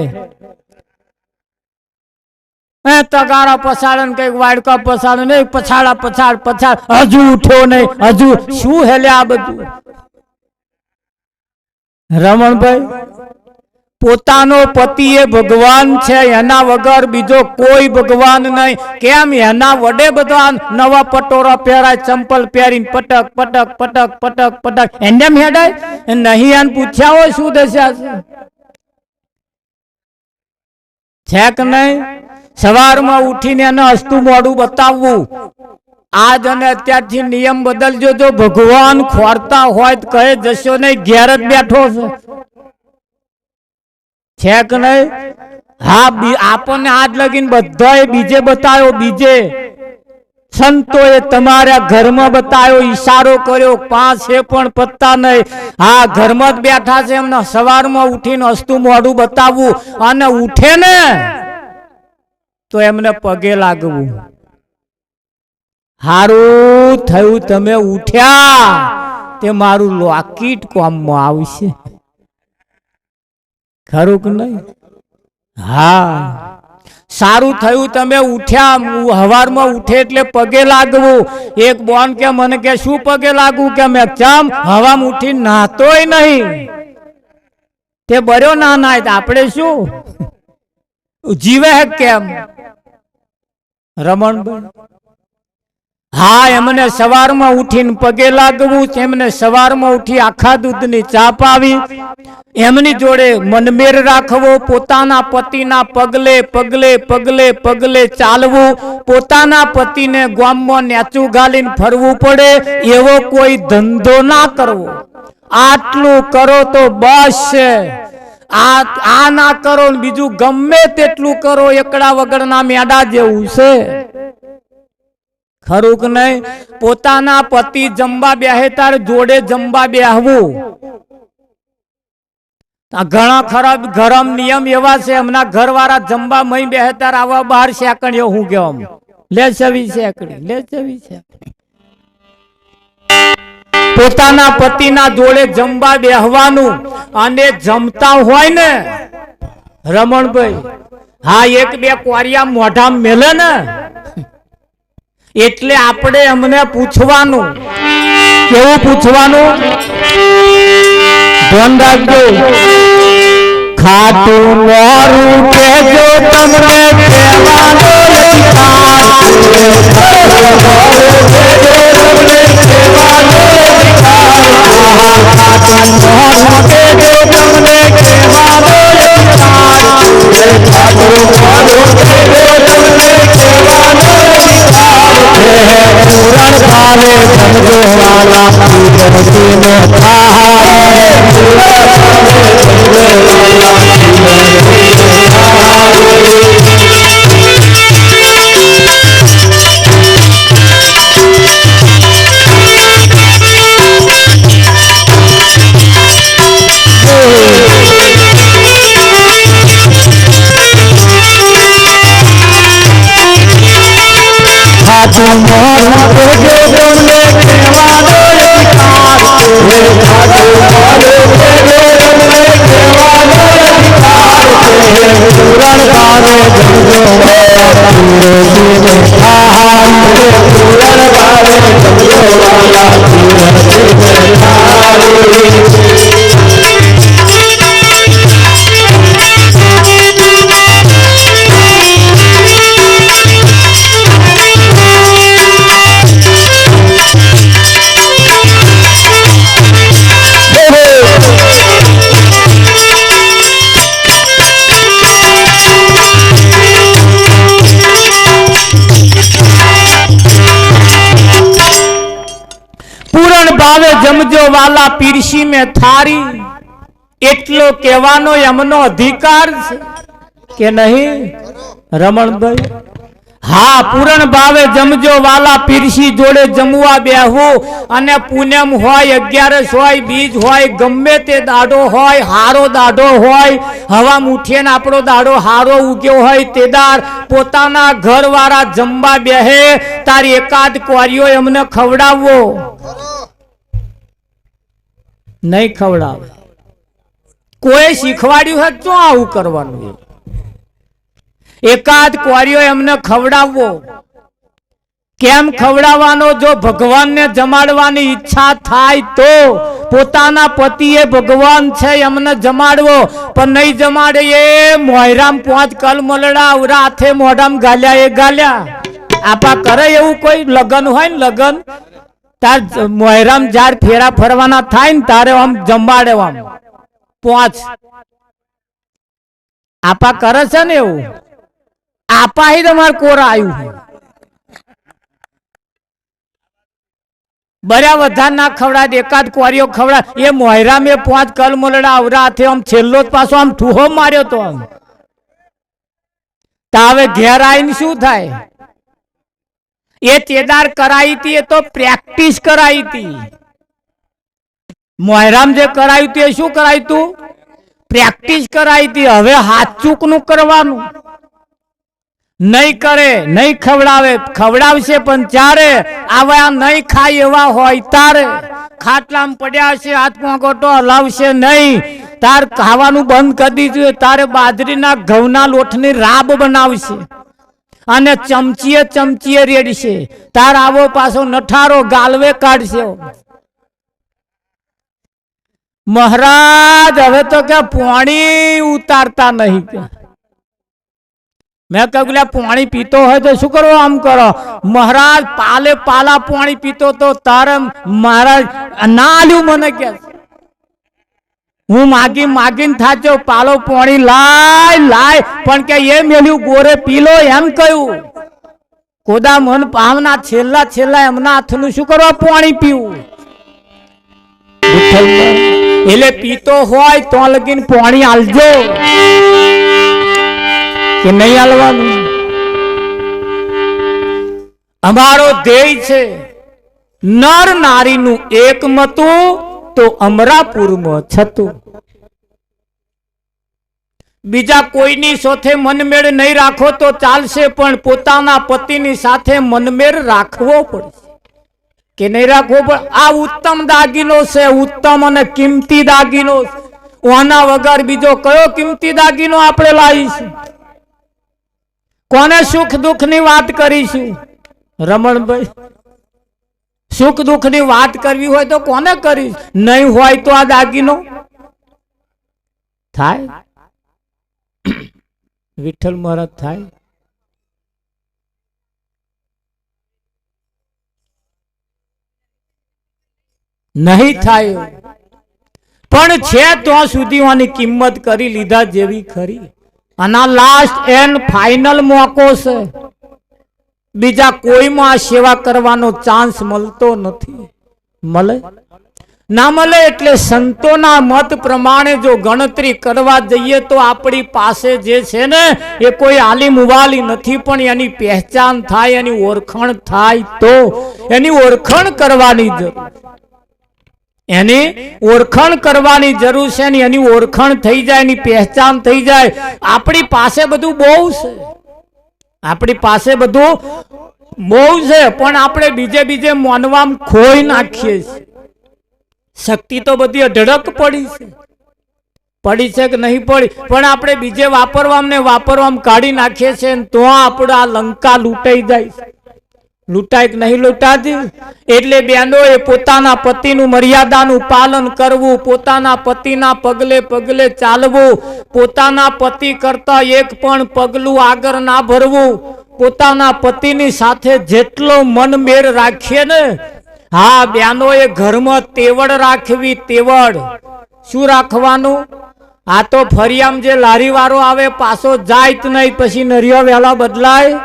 તગારા પછાડ કઈક વાડકા પછાડ નહીં પછાડા પછાડ પછાડ હજુ ઉઠ્યો નહીં હજુ શું હેલે આ બધું રમણભાઈ પોતાનો પતિ એ ભગવાન છે, એના વગર બીજો કોઈ ભગવાન નહીં. કેમ? એના વડે બધા નવા પટોરા પહેરાય, ચંપલ પહેરીને પટક પટક પટક પટક પટક એને હેડાય નહીં. એને પૂછ્યા હોય શું દશા છે કે નહીં? સવારમાં ઉઠીને એને હસતું મોઢું બતાવવું. આજ અને અત્યારથી નિયમ બદલજો. જો ભગવાન ખોરતા હોય તો કહે જશો નહીં, ઘેર જ બેઠો છે કે નહીં? હા, આપણને આજ લગીને બધાએ બીજે બતાવ્યો, બીજે સંતોએ તમારા ઘરમાં બતાવ્યો, ઈશારો કર્યો, 5 પણ પત્તા નહીં. હા, ઘરમાં જ બેઠા છે, એમને સવારમાં ઉઠીને હસતું મોઢું બતાવવું અને ઉઠે ને તો એમને પગે લાગવું. હારું થયું તમે ઉઠ્યા, તે મારું લોકેટ કામમાં આવશે. ખરું કે નહીં? હા, સારું થયું તમે ઉઠ્યા. હવારમાં ઉઠે એટલે પગે લાગવું. એક બોન કે મને કે શું પગે લાગવું? કે મેં ચમ હવામાં ઉઠીને નાતોય નહીં. તે બર્યો ના નાય આપણે શું જીવે હે કેમ? રમણભાઈ, હા, એમને સવારમાં ઉઠીને પગે લાગવું. એમને સવારમાં ઉઠી આખા દૂધની ચા પાવી, એમની જોડે મનમેર રાખવો, પોતાના પતિના પગલે પગલે પગલે પગલે ચાલવું. પોતાના પતિને ગામમાં નેચું ગાલીને ફરવું પડે એવો કોઈ ધંધો ના કરવો. આટલું કરો તો બસ છે. આ ના કરો, બીજું ગમે તેટલું કરો, એકડા વગરના મેડા જેવું છે. ખરું કે નહીં? પોતાના પતિ જમવા બેહે તાર જોડે જમવા બેહવું. ઘણા ખરાબ ગરમ નિયમ એવા છે. એમના ઘરવાળા જમવા મહી બેહે તાર આવા બહાર શેકણીઓ હું કેમ લે છવી શેકડી લે છવી શેકડી. પોતાના પતિના જોડે જમવા બેહવાનું. અને જમતા હોય ને રમણભાઈ, હા, 1-2 કોરિયા મોઢા મેલે ને એટલે આપણે એમને પૂછવાનું. કેવું પૂછવાનું? ધ્યાન રાખજો. ખાટું મોરું કેજો તમને કહેવાનો અધિકાર. જમજો વાલા પીરસી મેં થારી. એટલો કહેવાનો એમનો અધિકાર છે કે નહીં રમણભાઈ? હા, પૂરણ ભાવે જમજો વાલા પીરસી જોડે જમવા બેહવું. અને પૂનમ હોય, 11 હોય, બીજ હોય, ગમે તે દાડો હોય, હારો દાડો હોય, હવા મુઠીએ ને આપણો દાડો હારો ઉગ્યો હોય, તેદાર પોતાના ઘરવાળા જમવા બેહે તારી એકાદ કોરિયો એમને ખવડાવવો. નહીં ખવડાવે. કોઈ શીખવાડ્યું હોય તો આવું કરવાનું. એકાદ કોરિયો એમને ખવડાવવો. કેમ ખવડાવવાનો? જો ભગવાનને જમાડવાની ઈચ્છા થાય તો પોતાના પતિએ ભગવાન છે એમને જમાડવો, પણ નહીં જમાડે એ મોયરામ 5 કલમલડા ઉરા હાથે મોઢામ ગાલ્યા એ ગાલ્યા. આપા કરે એવું કોઈ લગન હોય ને લગન તાર મોયરામ જાર ફેરા ફરવાના થાય ને તારે આમ જમાડે આમ 5 આપા કરે છે ને એવું. આપા ही તમારે કોરા આવ્યું બર્યા વધાર ના ખવડાય, એકાદ કોરિયો ખવડાય. એ મોયરા મેં 5 કલમલડા અવરા હાથે આમ છેલ્લો પાછો આમ ઠૂહો માર્યો તો આમ. તાવે ઘેર આવીને શું થાય? એ તેદાર કરાઈ હતી એ તો પ્રેક્ટિસ કરાઈ હતી. મોયરામ જે કરાયું હતું એ શું કરાયું હતું? પ્રેક્ટિસ કરાઈ હતી. હવે હાથ ચૂક નું કરવાનું નહીં કરે, નહીં ખવડાવે. ખવડાવશે પણ ચારે આવા નહીં ખાય એવા હોય તારે. ખાટલામાં પડ્યા છે હાથમાં ગોટો હલાવશે નહીં. તાર ખાવાનું બંધ કરી દીધું. તારે બાજરીના ઘઉંના લોટની રાબ બનાવશે અને ચમચીએ ચમચીએ રેડશે. તાર આવો પાછો નઠારો ગાલવે કાઢશે. મહારાજ હવે તો કે પાણી ઉતારતા નહીં. મેં કહ્યું પાણી પીતો હોય તો શું કરો? આમ કરો. મહારાજ પાલે પાલા પાણી પીતો તો તારે મહારાજ ના આલ્યું મને કે હું માગી માગીને થાચો પાલો પાણી લાય લાય, પણ કે એ મેલ્યું ગોરે પીલો એમ કહ્યું. કોદા મન પાવના છેલ્લા છેલ્લા એમના હાથનું શું કરવા પાણી પીવું? એટલે પીતો હોય તો લગીને પાણી આલજો કે નહીં આલવાનું. અમારો ધ્યેય છે નર નારીનું એક મતું તો અમરાપુરમાં છતું. બીજા કોઈની સાથે મનમેળ નહીં રાખો તો ચાલશે, પણ પોતાના પતિની સાથે મનમેળ રાખવો પડશે કે નહીં રાખવો પડે? આ ઉત્તમ દાગીનો છે, ઉત્તમ અને કિંમતી દાગીનો. ઓના વગર બીજો કયો કિંમતી દાગીનો આપણે લાવીશું? કોને સુખ દુઃખ ની વાત કરીશું? રમણભાઈ, સુખ દુઃખ ની વાત કરવી હોય તો કોને કરીશ? નહીં હોય તો આ દાગીનો થાય? વિઠ્ઠલ મહારાજ થાય? નહીં થાય. પણ છે ત્યાં સુધી આની કિંમત કરી લીધા જેવી ખરી. આના લાસ્ટ એન્ડ ફાઇનલ મોકો છે. બીજા કોઈમાં સેવા કરવાનો ચાન્સ મળતો નથી. મળે ના મળે. એટલે સંતોના મત પ્રમાણે જો ગણતરી કરવા જઈએ તો આપણી પાસે જે છે ને એ કોઈ આલી મુવાલી નથી, પણ એની પહેચાન થાય, એની ઓળખાણ થાય તો એની ઓળખાણ કરવાની જરૂર. એની ઓળખાણ કરવાની જરૂર છે. એની ઓળખાણ થઈ જાય, એની પહેચાન થઈ જાય. આપણી પાસે બધું બહુ છે, આપણી પાસે બધું બહુ છે, પણ આપણે બીજે બીજે માનવામાં ખોઈ નાખીએ છીએ. શક્તિ તો બધી અઢળક પડી છે, પડી છે કે નહીં પડી, પણ આપણે બીજે વાપરવામાં કાઢી નાખીએ છીએ. તો આપણા લંકા લૂંટાઈ જાય છે. લૂંટાય કે નહીં લૂંટાતી? એટલે બહેનો એ પોતાના પતિનું મર્યાદાનું પાલન કરવું, પોતાના પતિના પગલે પગલે ચાલવું, પોતાના પતિ કરતા એક પણ પગલું આગળ ના ભરવું. પોતાના પતિની સાથે જેટલો મનમેળ રાખીએ ને, હા બહેનો એ ઘરમાં તેવડ રાખવી. તેવડ શું રાખવાનું? આ તો ફરિયામ જે લારી વાળો આવે પાછો જાય જ નહીં, પછી નરિયો વહેલા બદલાય.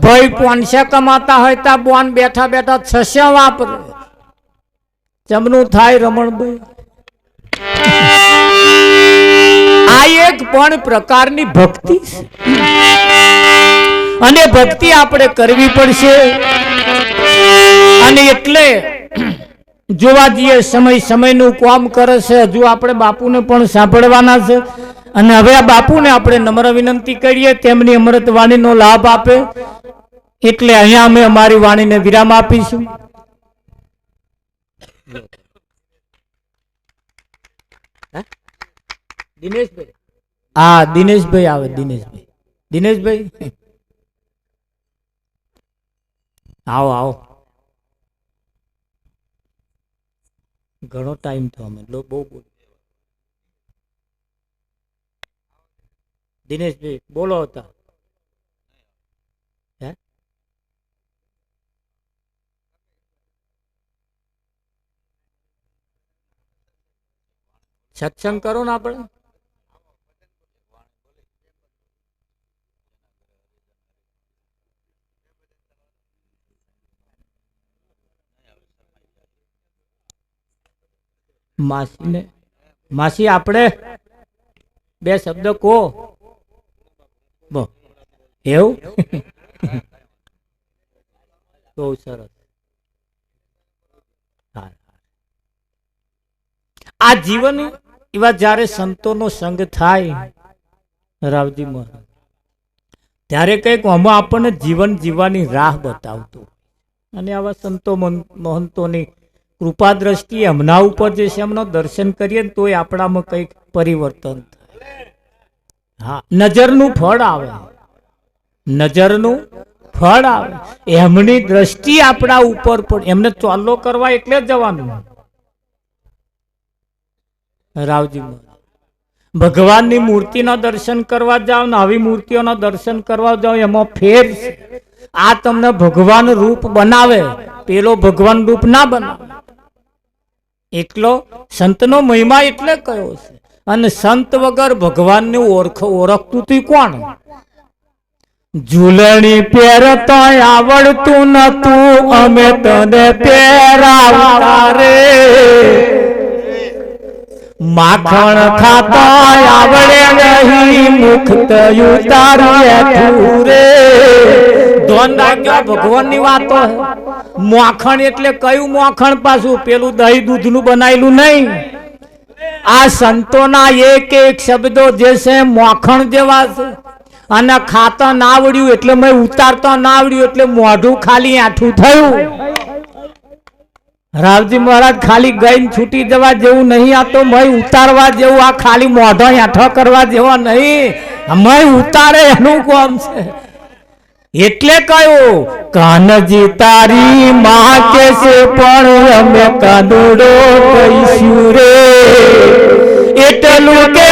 ભાઈ 500 કમાતા હોય તો બોન બેઠા બેઠા 600 વાપરે. જમનું થાય રમણભાઈ? આ એક પણ પ્રકારની ભક્તિ છે, અને ભક્તિ આપણે કરવી પડશે. અને એટલે જોવા જઈએ સમય સમયનું કામ કરે છે. હજુ આપણે બાપુને પણ સાંભળવાના છે, અને હવે આ બાપુને આપણે નમ્ર વિનંતી કરીએ તેમની અમૃત વાણીનો લાભ આપે. એટલે અહીંયા અમે અમારી વાણીને વિરામ આપીશું. દિનેશભાઈ, હા દિનેશભાઈ આવે. દિનેશભાઈ આવો આવો, ઘણો ટાઈમ થયો, અમે બહુ બોલ. દિનેશભાઈ બોલો હતા. હે સત્સંગ કરો ને આપણે. માસીને માસી આપણે બે શબ્દ કહો. એવું બહુ સરસ. આ જીવન એવા જયારે સંતોનો સંગ થાય રાવજી મહારાજ, ત્યારે કઈક આમાં આપણને જીવન જીવવાની રાહ બતાવતું. અને આવા સંતો મહંતોની કૃપા દ્રષ્ટિ એમના ઉપર જે છે એમનો દર્શન કરીએ ને તોય આપણામાં કઈક પરિવર્તન થાય. હા, નજરનું ફળ આવે, નજરનું ફળ આવે. એમની દ્રષ્ટિ આપણા ઉપર પણ, એમને ચોલ્લો કરવા એટલે જવાનું. રાવજી ભગવાનની મૂર્તિના દર્શન કરવા જાઓ ને આવી મૂર્તિઓના દર્શન કરવા જાઓ એમાં ફેર છે. આ તમને ભગવાન રૂપ બનાવે, પેલો ભગવાન રૂપ ના બનાવે. એટલો સંતનો મહિમા એટલે કયો છે. અને સંત વગર ભગવાનને ઓળખતું તું કોણ? ઝૂલણી પહેરતો આવડતું નતું, અમે તને પહેરાવતા રે. માખણ ખાતા આવડે નહીં, મુખ ઉતાર્યું રે. ધોન રાખજો, ભગવાન ની વાતો. માખણ એટલે કયું માખણ? પાછું પેલું દહીં દૂધ નું બનાયેલું નહીં. આ સંતોના એક એક શબ્દો જે છે માખણ જેવા છે. અને ખાતા ના આવડ્યું એટલે મેં ઉતારતા ના આવડ્યું એટલે મોઢું ખાલી આઠું થયું. રાવજી મહારાજ ખાલી ગઈને છૂટી જવા જેવું નહીં. આ તો મય ઉતારવા જેવું, આ ખાલી મોઢો આઠો કરવા જેવા નહીં. મય ઉતારે એનું કામ છે. એટલે કયું કાનજી તારી માં કે છે પણ અમે કાનુડો કહીશું રે. એટલું કે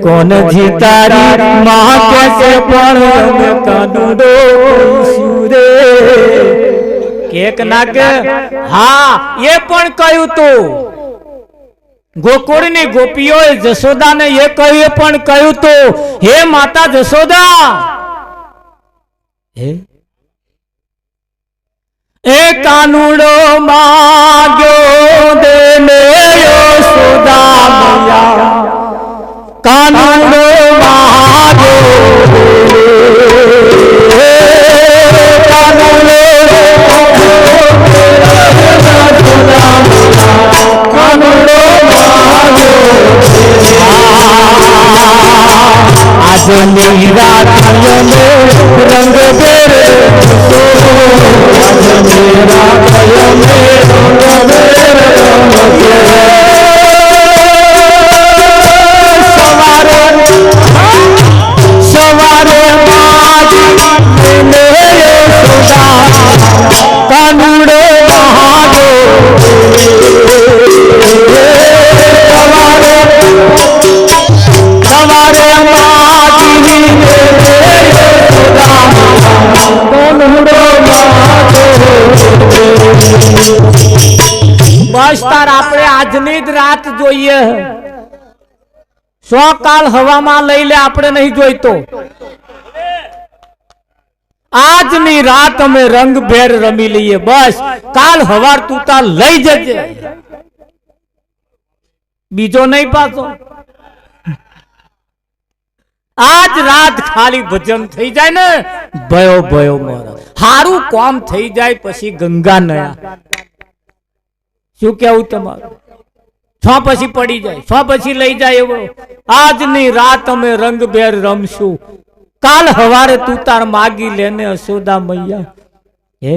કોણ જી તારી માં કે છે પણ અમે કાનુડો કહીશું રે. કેક ના કે હા, એ પણ કહ્યું તું. ગોકુળની ગોપીઓએ જશોદાને એ કહ્યું, એ પણ કહ્યું તું, હે માતા જશોદા, એ કાનુડો માગ્યો દેને યશોદા મૈયા. કાનુડો માગ્યો આજની રાત રંગ બેર સવારે કાનુડો બસ તાર આપણે આજની જ રાત જોઈએ. સો કાલ હવામાં લઈ લે, આપણે નહીં જોઈતો. આજની રાત અમે રંગ ભેર રમી લઈએ. બસ કાલ હવાર તું તાર લઈ જજે, બીજો નહીં પાછો. આજ રાત ખાલી ભજન થઈ જાય ને, ભયો ભયો મારા હારું કામ થઈ જાય. પછી ગંગા નયા શું કેવું તમારું? છો પછી પડી જાય, છો પછી લઈ જાય એવો. આજની રાત અમે રંગ બેર રમશું, કાલ હવારે તું તાર માગી લેને યશોદા મૈયા. હે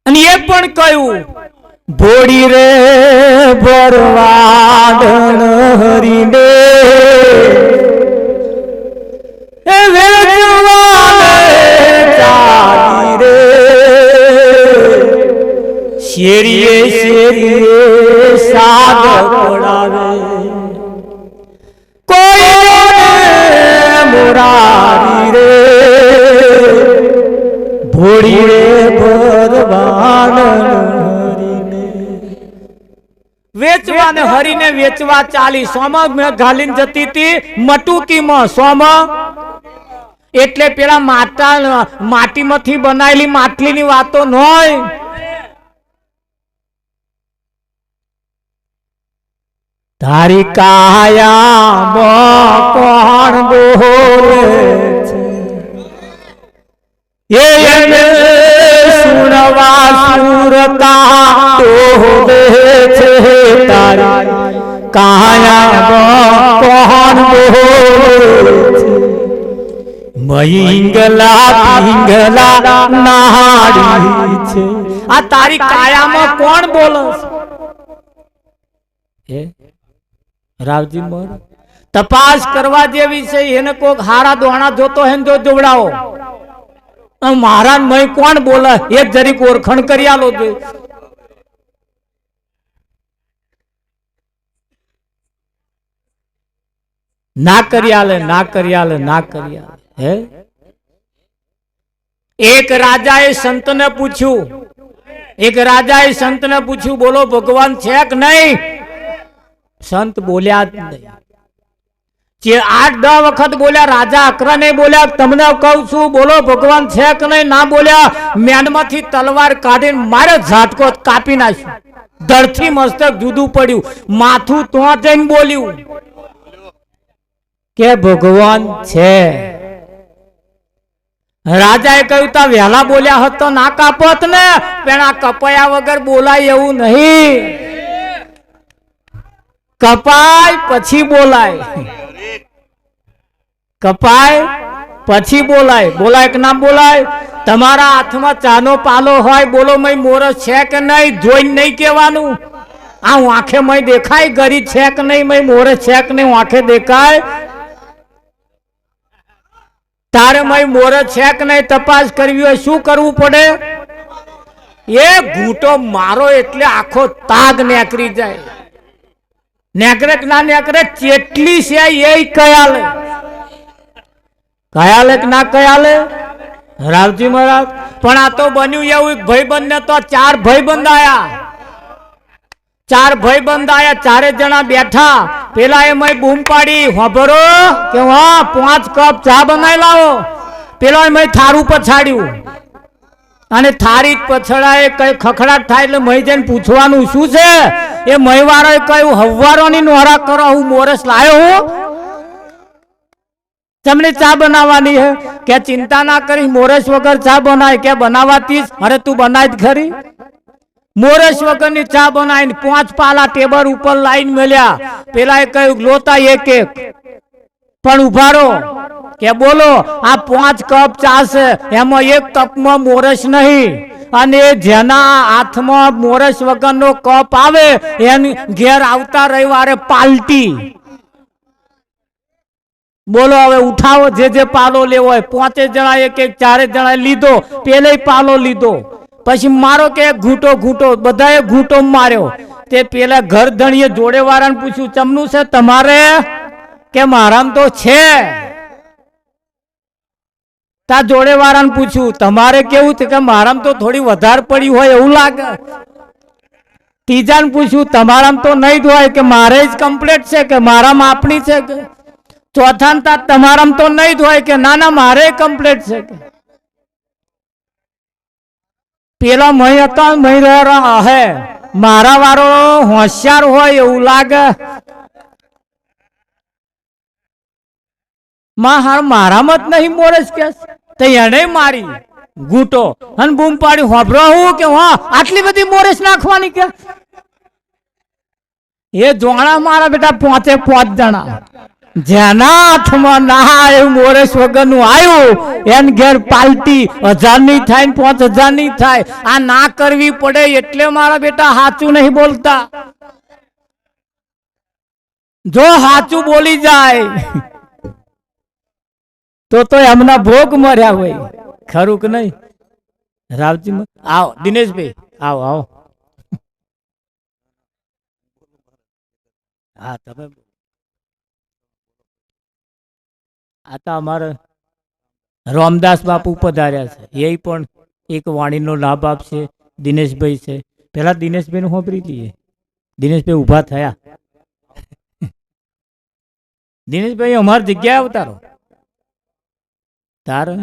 અને એ પણ કહ્યું, ભોળી રે ભરવાડન હરીને શેરીએ શેરીએ સાદ પડાવે કોઈ મોરારી રે ભોળી રે ભરવાન વેચવા ને હરીને વેચવા ચાલી સોમાં મેં ઘાલીને જતી હતી મટુકીમાં સોમાં એટલે પેલા માટીમાંથી બનાવેલી માટલીની વાતો ન હોય તારી કાયામાં કોણ બોલે છે એને સુણવા સુરતા તો છે તારી કાયામાં કોણ બોલે છે મહિંગલા પિંગલા નાડી છે આ તારી કાયામાં કોણ બોલે છે રાવજી મોર તપાસ કરવા જેવી છે એને કોક હારા દોણા જોતો હે તો જોવડાવો મહારાજ મય કોણ બોલે એક જરીક ઓળખણ કરી આલો જોઈએ ના કરી આલે ના કરી આલે ના કરી આલે હે એક રાજાએ સંતને પૂછ્યું બોલો ભગવાન છે કે નહીં સંત બોલ્યા જ નહીં જે 8-10 વખત બોલ્યા રાજા અકરા નહીં બોલ્યા તમને કહું છું બોલો ભગવાન છે કે નહીં ના બોલ્યા મેનમાંથી તલવાર કાઢીને મારે ઝાટકો કાપી નાખ્યો ધરથી મસ્તક જુદું પડ્યું માથું તો જઈને બોલ્યું કે ભગવાન છે રાજાએ કહ્યું તા વહેલા બોલ્યા હોત તો ના કાપત ને પણ આ કપાયા વગર બોલાય એવું નહીં કપાય પછી બોલાય કપાય પછી બોલાય બોલાય કે ના બોલાય તમારા હાથમાં ચાનો પાલો હોય બોલો મય મોરસ છે કે નહીં જોઈને નહીં કહેવાનું આ આંખે મય દેખાય ગરી છે કે નહીં મય મોરસ છે કે નહીં આંખે દેખાય તારે મય મોરસ છે કે નહીં તપાસ કરવી હોય શું કરવું પડે એ ઘૂંટો મારો એટલે આખો તાગ નેકરી જાય નેકરે કે ના નેકરે ચેટલી છે એ કયાલે કે ના કયાલે રાવજી મહારાજ પણ આ તો બન્યું એવું ભાઈબંધ ને તો 4 ભાઈબંધ આયા ચારે જણા બેઠા પેલા એ મય બૂમ પાડી હોભરો કે હા 5 કપ ચા બનાવી લાવો પેલા મય થારું પછાડ્યું અને થારી પછડાએ કઈ ખખડાટ થાય એટલે મય જઈને પૂછવાનું શું છે એ મયવાળાએ કહ્યું હવારોની નોરા કરો હું મોરસ લાયો હું તમને ચા બનાવવાની હે કે ચિંતા ના કરી મોરસ વગર ચા બનાય કે બનાવાતી અરે તું બનાય જ ખરી મોરસ વગરની ચા બનાવીને 5 પાલા ટેબલ ઉપર લાઈન મેલ્યા પેલા કહ્યું લોતા એક પણ ઉભારો કે બોલો આ 5 કપ ચા છે એમાં 1 કપમાં મોરસ નહીં અને જેના હાથમાં મોરસ વગરનો કપ આવે એની ઘેર આવતા રવિવારે પાલટી બોલો હવે ઉઠાવો જે પાલો લેવો હોય 5 જણા એક 4 જણા લીધો પેલે પાલો લીધો પછી મારો કે ઘૂંટો બધાએ ઘૂંટો માર્યો તે પેલા ઘર ધણીએ જોડે વાળાને પૂછ્યું ચમનું છે તમારે કે મારામ તો છે તા જોડે વાળાને પૂછ્યું તમારે કેવું કે મારામ તો થોડી વધારે પડી હોય એવું લાગે ત્રીજાને પૂછ્યું તમારામ તો નહીં જ હોય કે મારે જ કમ્પ્લીટ છે કે મારા માપણી છે કે ચોથા તા તમારામ તો નહીં જ હોય કે ના મારે કમ્પ્લીટ છે કે પેલા મય હતા મય હે મારા વાળો હોશિયાર હોય એવું લાગે મારામાં જ નહીં મોરસ કે એને મારી ઘૂંટો અને બૂમ પાડી હોભરો હું કે હા આટલી બધી મોરસ નાખવાની કે એ જોણા મારા બેટા 5 જણા જેના હાથમાં ના એવું મોરસ વગરનું આવ્યું એને ઘેર પાલટી 1000 ની થાય ને 5000 ની થાય આ ના કરવી પડે એટલે મારા બેટા સાચું નહીં બોલતા જો સાચું બોલી જાય તો એમના ભોગ મર્યા હોય ખરું કે નહીં રાવજી આવો દિનેશભાઈ આવો હા તમે આ તો અમારે રામદાસ બાપુ પધાર્યા છે, એ પણ એક વાણીનો લાભ આપશે. દિનેશભાઈ છે, પેલા દિનેશભાઈ નું સાંભળી લઈએ. દિનેશભાઈ ઊભા થયા. દિનેશભાઈ અમારી જગ્યાએ અવતારો તારે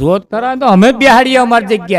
જોત ખરા તો અમે જ બેહાડીએ અમારી જગ્યાએ.